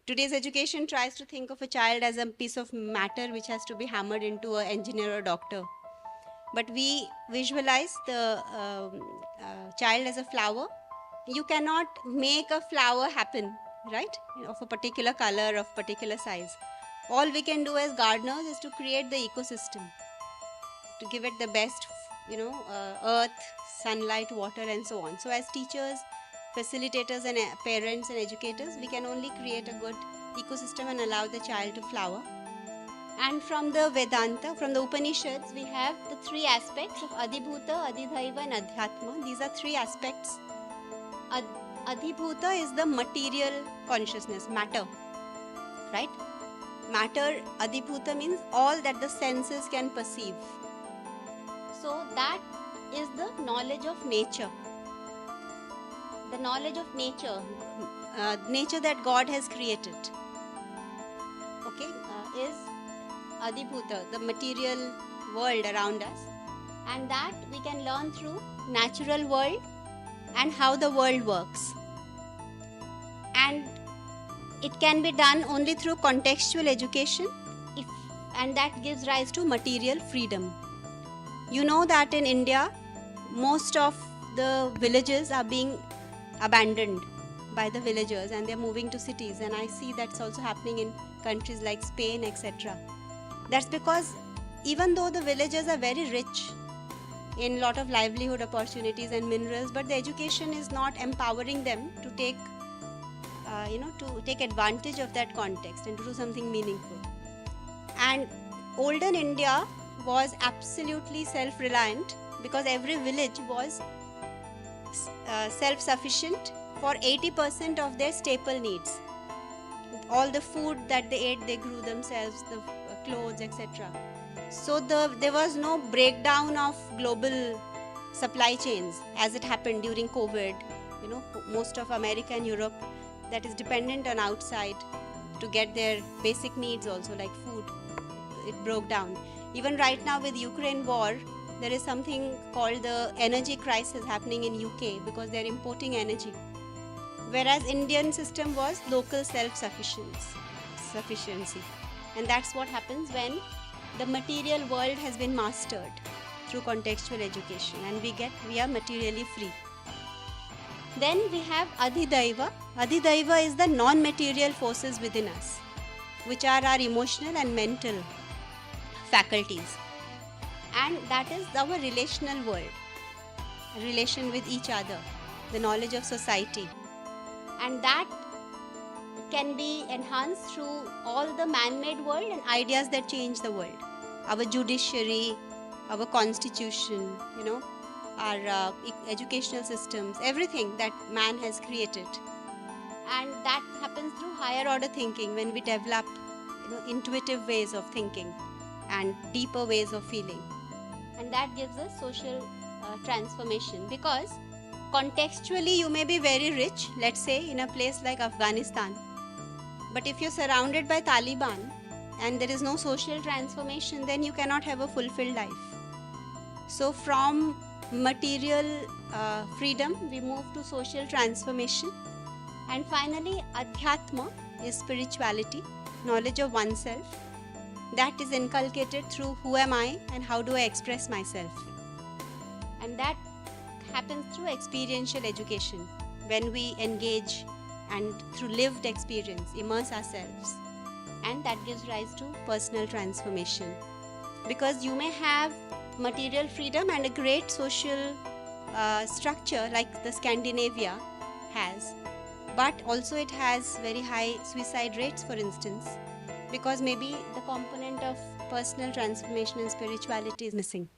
Today's education tries to think of a child as a piece of matter which has to be hammered into an engineer or doctor. But we visualize the child as a flower. You cannot make a flower happen, right? Of a particular color, of particular size. All we can do as gardeners is to create the ecosystem, to give it the best, earth, sunlight, water, and so on. So as teachers, facilitators, and parents and educators, we can only create a good ecosystem and allow the child to flower. And from the Vedanta, from the Upanishads, we have the three aspects of Adhibhuta, Adhidhaiva, and Adhyatma. These are three aspects. Adhibhuta is the material consciousness, matter, right? Matter, Adhibhuta means all that the senses can perceive. So that is the knowledge of nature. The knowledge of nature, nature that God has created, okay, is Adhibhuta, the material world around us, and that we can learn through natural world and how the world works. And it can be done only through contextual education, and that gives rise to material freedom. You know that in India, most of the villages are being abandoned by the villagers and they're moving to cities, and I see that's also happening in countries like Spain, etc. That's because even though the villagers are very rich in a lot of livelihood opportunities and minerals, but the education is not empowering them to take advantage of that context and to do something meaningful. And olden India was absolutely self-reliant because every village was self-sufficient for 80% of their staple needs. All the food that they ate, they grew themselves, the clothes, etc. So there was no breakdown of global supply chains as it happened during COVID. Most of America and Europe that is dependent on outside to get their basic needs also, like food, it broke down. Even right now with Ukraine war, there is something called the energy crisis happening in UK because they are importing energy. Whereas Indian system was local self-sufficiency. And that's what happens when the material world has been mastered through contextual education and we are materially free. Then we have Adhidaiva. Adhidaiva is the non-material forces within us, which are our emotional and mental faculties. And that is our relational world, relation with each other, the knowledge of society. And that can be enhanced through all the man-made world and ideas that change the world. Our judiciary, our constitution, our educational systems, everything that man has created. And that happens through higher order thinking when we develop intuitive ways of thinking and deeper ways of feeling. And that gives us social transformation, because contextually you may be very rich, let's say in a place like Afghanistan, but if you're surrounded by Taliban and there is no social transformation, then you cannot have a fulfilled life. So from material freedom, we move to social transformation. And finally, Adhyatma is spirituality, knowledge of oneself, that is inculcated through who am I and how do I express myself. And that happens through experiential education, when we engage and through lived experience immerse ourselves, and that gives rise to personal transformation. Because you may have material freedom and a great social structure like the Scandinavia has, but also it has very high suicide rates, for instance, because maybe the component of personal transformation and spirituality is missing.